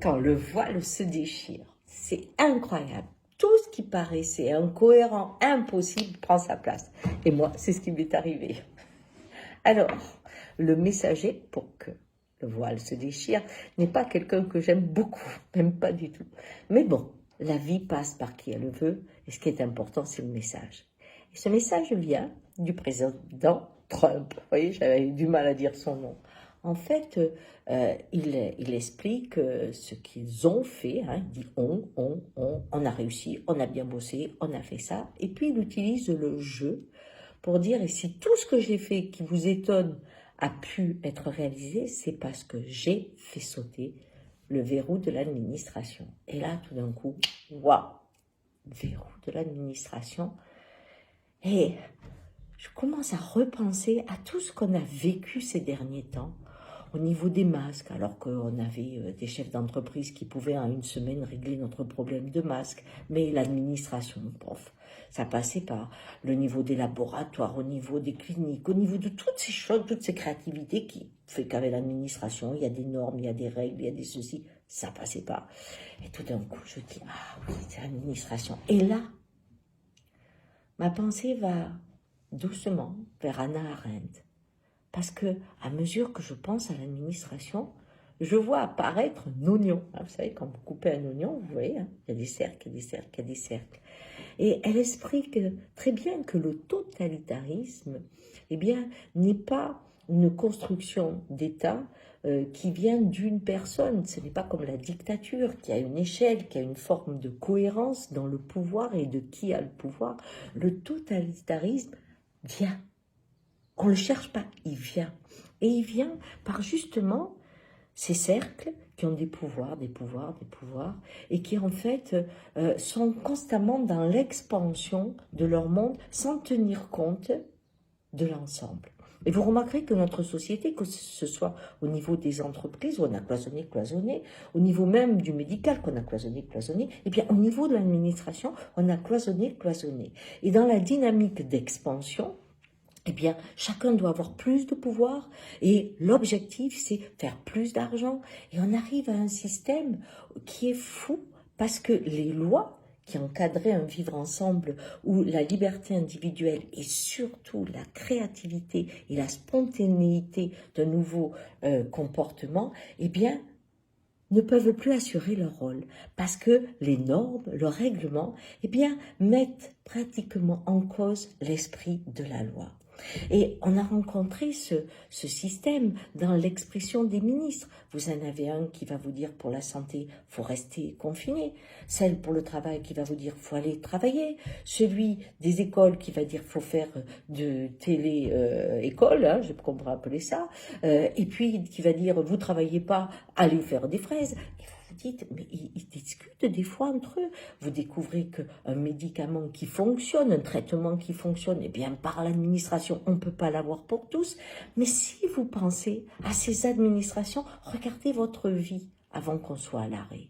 quand le voile se déchire. C'est incroyable. Tout ce qui paraissait incohérent, impossible, prend sa place. Et moi, c'est ce qui m'est arrivé. Alors, le messager, pour que le voile se déchire, n'est pas quelqu'un que j'aime beaucoup, même pas du tout. Mais bon, la vie passe par qui elle le veut, et ce qui est important, c'est le message. Et ce message vient du président Trump. Vous voyez, j'avais eu du mal à dire son nom. En fait, il explique ce qu'ils ont fait, hein, il dit on a réussi, on a bien bossé, on a fait ça, et puis il utilise le jeu pour dire, et si tout ce que j'ai fait qui vous étonne a pu être réalisé, c'est parce que j'ai fait sauter le verrou de l'administration. Et là, tout d'un coup, waouh, verrou de l'administration. Et je commence à repenser à tout ce qu'on a vécu ces derniers temps au niveau des masques, alors qu'on avait des chefs d'entreprise qui pouvaient en une semaine régler notre problème de masques, mais l'administration, prof, ça passait par le niveau des laboratoires, au niveau des cliniques, au niveau de toutes ces choses, toutes ces créativités qui fait qu'avec l'administration, il y a des normes, il y a des règles, il y a des ceci, ça passait pas. Et tout d'un coup, je dis, ah oui, c'est l'administration. Et là, ma pensée va doucement vers Hannah Arendt. Parce que, à mesure que je pense à l'administration, je vois apparaître un oignon. Vous savez, quand vous coupez un oignon, vous voyez, hein, il y a des cercles, il y a des cercles, il y a des cercles. Et elle explique très bien que le totalitarisme, eh bien, n'est pas une construction d'État qui vient d'une personne. Ce n'est pas comme la dictature qui a une échelle, qui a une forme de cohérence dans le pouvoir et de qui a le pouvoir. Le totalitarisme vient. On ne le cherche pas, il vient. Et il vient par justement ces cercles qui ont des pouvoirs, et qui en fait sont constamment dans l'expansion de leur monde sans tenir compte de l'ensemble. Et vous remarquerez que notre société, que ce soit au niveau des entreprises, où on a cloisonné, au niveau même du médical, qu'on a cloisonné, et bien au niveau de l'administration, on a cloisonné. Et dans la dynamique d'expansion, eh bien, chacun doit avoir plus de pouvoir et l'objectif, c'est faire plus d'argent. Et on arrive à un système qui est fou parce que les lois qui encadraient un vivre ensemble où la liberté individuelle et surtout la créativité et la spontanéité d'un nouveau comportement, eh bien, ne peuvent plus assurer leur rôle parce que les normes, le règlement, eh bien, mettent pratiquement en cause l'esprit de la loi. Et on a rencontré ce système dans l'expression des ministres. Vous en avez un qui va vous dire pour la santé, faut rester confiné. Celle pour le travail qui va vous dire, faut aller travailler. Celui des écoles qui va dire, faut faire de télé-école, hein, je comprends appeler ça. Et puis qui va dire, vous travaillez pas, allez faire des fraises. Vous dites, mais ils discutent des fois entre eux. Vous découvrez qu'un médicament qui fonctionne, un traitement qui fonctionne, eh bien, par l'administration, on ne peut pas l'avoir pour tous. Mais si vous pensez à ces administrations, regardez votre vie avant qu'on soit à l'arrêt.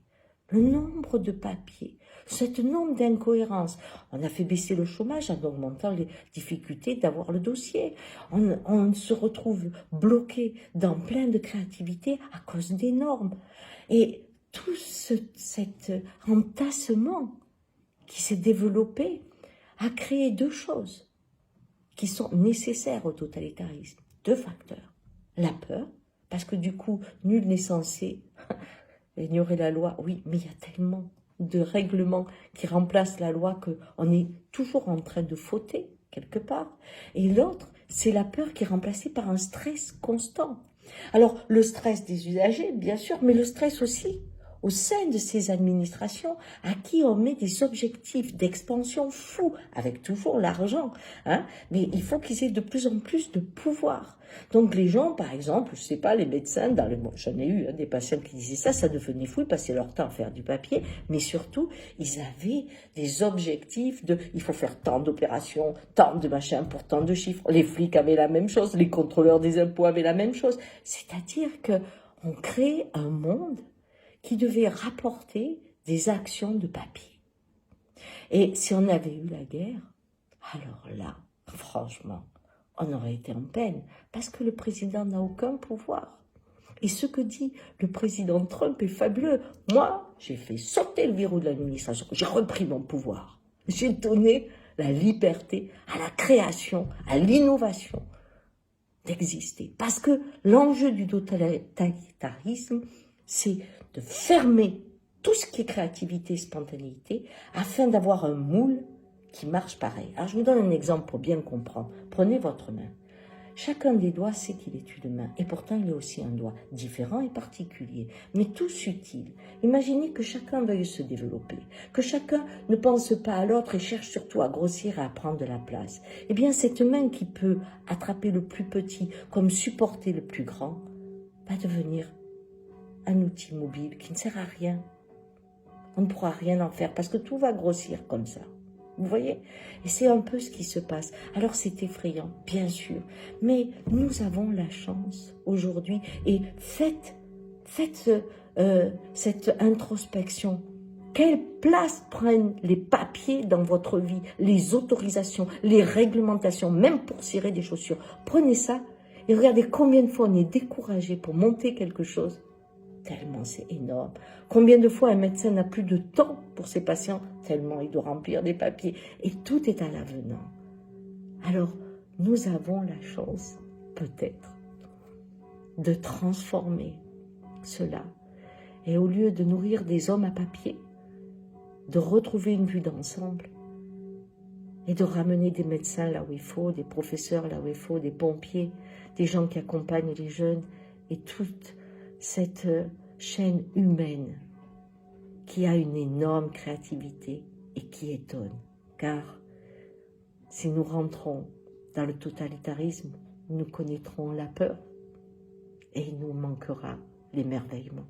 Le nombre de papiers, ce nombre d'incohérences. On a fait baisser le chômage en augmentant les difficultés d'avoir le dossier. On se retrouve bloqué dans plein de créativité à cause des normes. Et tout cet entassement qui s'est développé a créé deux choses qui sont nécessaires au totalitarisme. Deux facteurs. La peur, parce que du coup, nul n'est censé ignorer la loi. Oui, mais il y a tellement de règlements qui remplacent la loi qu'on est toujours en train de fauter quelque part. Et l'autre, c'est la peur qui est remplacée par un stress constant. Alors, le stress des usagers, bien sûr, mais le stress aussi au sein de ces administrations à qui on met des objectifs d'expansion fous, avec toujours l'argent, hein, mais il faut qu'ils aient de plus en plus de pouvoir. Donc les gens, par exemple, je sais pas, les médecins, j'en ai eu des patients qui disaient ça, ça devenait fou, ils passaient leur temps à faire du papier, mais surtout, ils avaient des objectifs il faut faire tant d'opérations, tant de machins pour tant de chiffres. Les flics avaient la même chose, les contrôleurs des impôts avaient la même chose. C'est-à-dire qu'on crée un monde qui devait rapporter des actions de papier. Et si on avait eu la guerre, alors là, franchement, on aurait été en peine, parce que le président n'a aucun pouvoir. Et ce que dit le président Trump est fabuleux. Moi, j'ai fait sauter le verrou de l'administration. J'ai repris mon pouvoir. J'ai donné la liberté à la création, à l'innovation d'exister. Parce que l'enjeu du totalitarisme, c'est de fermer tout ce qui est créativité et spontanéité afin d'avoir un moule qui marche pareil. Alors, je vous donne un exemple pour bien comprendre. Prenez votre main. Chacun des doigts sait qu'il est une main, et pourtant il est aussi un doigt, différent et particulier, mais tous utiles. Imaginez que chacun veuille se développer, que chacun ne pense pas à l'autre et cherche surtout à grossir et à prendre de la place. Eh bien, cette main qui peut attraper le plus petit comme supporter le plus grand, va devenir un outil mobile qui ne sert à rien. On ne pourra rien en faire parce que tout va grossir comme ça. Vous voyez? Et c'est un peu ce qui se passe. Alors c'est effrayant, bien sûr. Mais nous avons la chance aujourd'hui. Et faites cette introspection. Quelle place prennent les papiers dans votre vie, les autorisations, les réglementations, même pour cirer des chaussures. Prenez ça et regardez combien de fois on est découragé pour monter quelque chose. Tellement c'est énorme. Combien de fois un médecin n'a plus de temps pour ses patients, tellement il doit remplir des papiers. Et tout est à l'avenant. Alors, nous avons la chance, peut-être, de transformer cela. Et au lieu de nourrir des hommes à papier, de retrouver une vue d'ensemble et de ramener des médecins là où il faut, des professeurs là où il faut, des pompiers, des gens qui accompagnent les jeunes et toute cette chaîne humaine qui a une énorme créativité et qui étonne. Car si nous rentrons dans le totalitarisme, nous connaîtrons la peur et il nous manquera l'émerveillement.